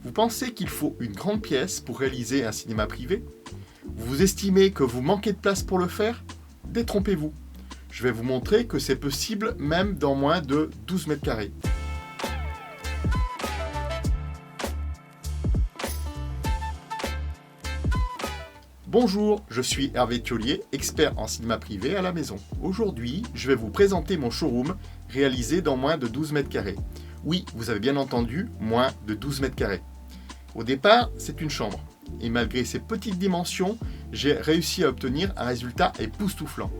Vous pensez qu'il faut une grande pièce pour réaliser un cinéma privé? Vous estimez que vous manquez de place pour le faire? Détrompez-vous. Je vais vous montrer que c'est possible même dans moins de 12 mètres carrés. Bonjour, je suis Hervé Thiollier, expert en cinéma privé à la maison. Aujourd'hui, je vais vous présenter mon showroom réalisé dans moins de 12 mètres carrés. Oui, vous avez bien entendu, moins de 12 mètres carrés. Au départ, c'est une chambre. Et malgré ses petites dimensions, j'ai réussi à obtenir un résultat époustouflant.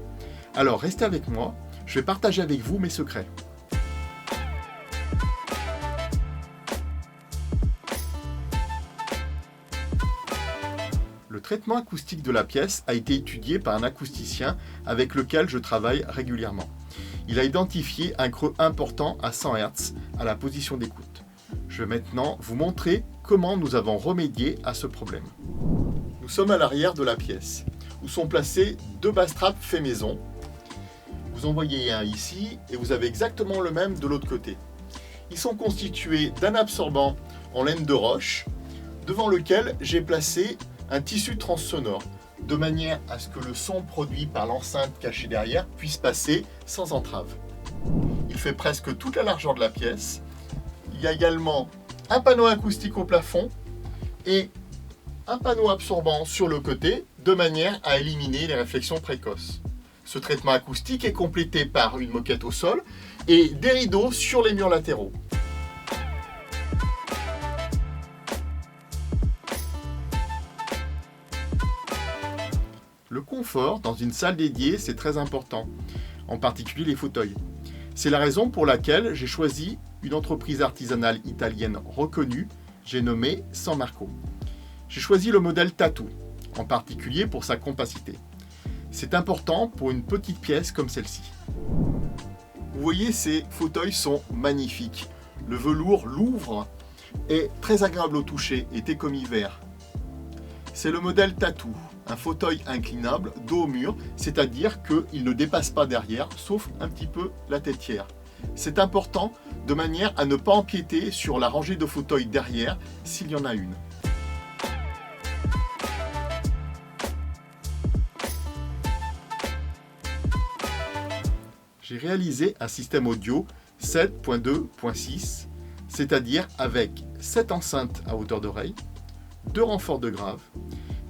Alors restez avec moi, je vais partager avec vous mes secrets. Le traitement acoustique de la pièce a été étudié par un acousticien avec lequel je travaille régulièrement. Il a identifié un creux important à 100 Hz à la position d'écoute. Je vais maintenant vous montrer comment nous avons remédié à ce problème. Nous sommes à l'arrière de la pièce, où sont placés deux basses trappes fait maison. Vous en voyez un ici et vous avez exactement le même de l'autre côté. Ils sont constitués d'un absorbant en laine de roche, devant lequel j'ai placé un tissu transsonore, de manière à ce que le son produit par l'enceinte cachée derrière puisse passer sans entrave. Il fait presque toute la largeur de la pièce. Il y a également un panneau acoustique au plafond et un panneau absorbant sur le côté, de manière à éliminer les réflexions précoces. Ce traitement acoustique est complété par une moquette au sol et des rideaux sur les murs latéraux. Le confort dans une salle dédiée, c'est très important, en particulier les fauteuils. C'est la raison pour laquelle j'ai choisi une entreprise artisanale italienne reconnue, j'ai nommé San Marco. J'ai choisi le modèle Tattoo, en particulier pour sa compacité. C'est important pour une petite pièce comme celle-ci. Vous voyez, ces fauteuils sont magnifiques. Le velours Louvre est très agréable au toucher, été comme hiver. C'est le modèle Tattoo, un fauteuil inclinable, dos au mur, c'est-à-dire qu'il ne dépasse pas derrière, sauf un petit peu la têtière. C'est important de manière à ne pas empiéter sur la rangée de fauteuils derrière, s'il y en a une. J'ai réalisé un système audio 7.2.6, c'est-à-dire avec 7 enceintes à hauteur d'oreille, 2 renforts de grave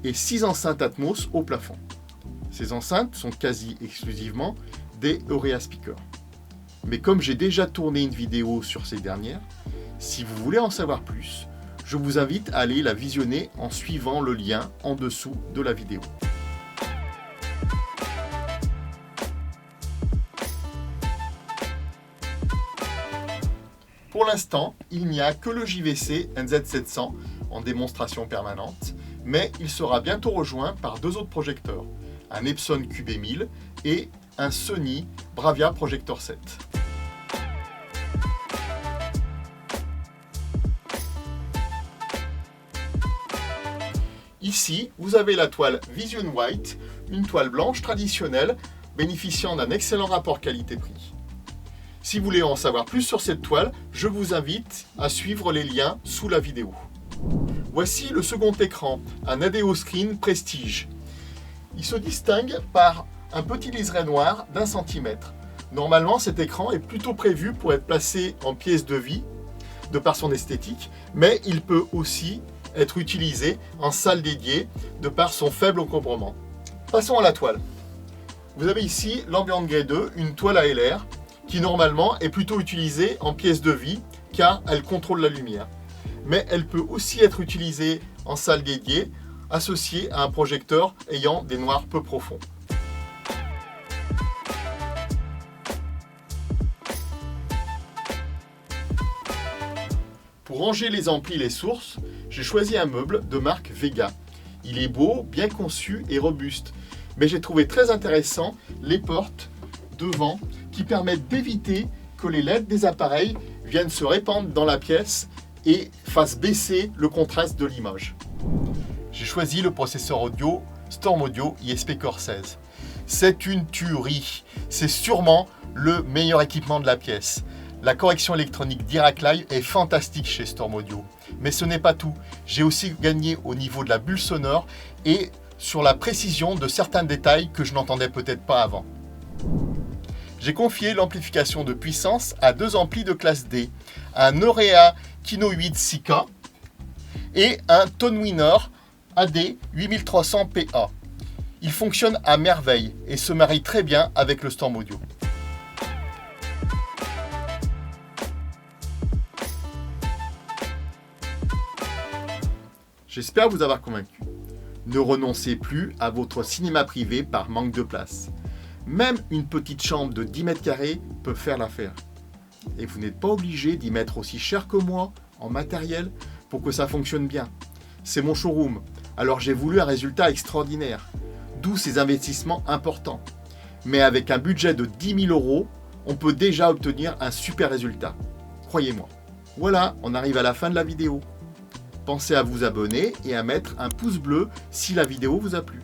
et 6 enceintes Atmos au plafond. Ces enceintes sont quasi exclusivement des Aurea speakers. Mais comme j'ai déjà tourné une vidéo sur ces dernières, si vous voulez en savoir plus, je vous invite à aller la visionner en suivant le lien en dessous de la vidéo. Pour l'instant, il n'y a que le JVC NZ700 en démonstration permanente, mais il sera bientôt rejoint par 2 autres projecteurs, un Epson QB1000 et un Sony Bravia Projector 7. Ici, vous avez la toile Vision White, une toile blanche traditionnelle bénéficiant d'un excellent rapport qualité-prix. Si vous voulez en savoir plus sur cette toile, je vous invite à suivre les liens sous la vidéo. Voici le second écran, un ADO Screen Prestige. Il se distingue par un petit liseré noir d'1 cm. Normalement, cet écran est plutôt prévu pour être placé en pièce de vie, de par son esthétique, mais il peut aussi être utilisé en salle dédiée, de par son faible encombrement. Passons à la toile. Vous avez ici l'Ambient Grey 2, une toile ALR, qui normalement est plutôt utilisée en pièce de vie, car elle contrôle la lumière. Mais elle peut aussi être utilisée en salle dédiée, associée à un projecteur ayant des noirs peu profonds. Pour ranger les amplis et les sources, j'ai choisi un meuble de marque Vega. Il est beau, bien conçu et robuste, mais j'ai trouvé très intéressant les portes devant qui permettent d'éviter que les LED des appareils viennent se répandre dans la pièce et fassent baisser le contraste de l'image. J'ai choisi le processeur audio Storm Audio ISP Core 16. C'est une tuerie, c'est sûrement le meilleur équipement de la pièce. La correction électronique Dirac Live est fantastique chez Storm Audio. Mais ce n'est pas tout. J'ai aussi gagné au niveau de la bulle sonore et sur la précision de certains détails que je n'entendais peut-être pas avant. J'ai confié l'amplification de puissance à 2 amplis de classe D, un Aurea Kino 8 6K et un Tonewinner AD 8300 PA. Ils fonctionnent à merveille et se marient très bien avec le Storm Audio. J'espère vous avoir convaincu. Ne renoncez plus à votre cinéma privé par manque de place. Même une petite chambre de 10 mètres carrés peut faire l'affaire. Et vous n'êtes pas obligé d'y mettre aussi cher que moi en matériel pour que ça fonctionne bien. C'est mon showroom, alors j'ai voulu un résultat extraordinaire. D'où ces investissements importants. Mais avec un budget de 10 000 €, on peut déjà obtenir un super résultat. Croyez-moi. Voilà, on arrive à la fin de la vidéo. Pensez à vous abonner et à mettre un pouce bleu si la vidéo vous a plu.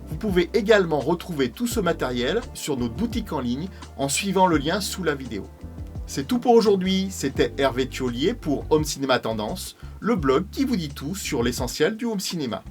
Vous pouvez également retrouver tout ce matériel sur notre boutique en ligne en suivant le lien sous la vidéo. C'est tout pour aujourd'hui, c'était Hervé Thiollier pour Home Cinéma Tendance, le blog qui vous dit tout sur l'essentiel du home cinéma.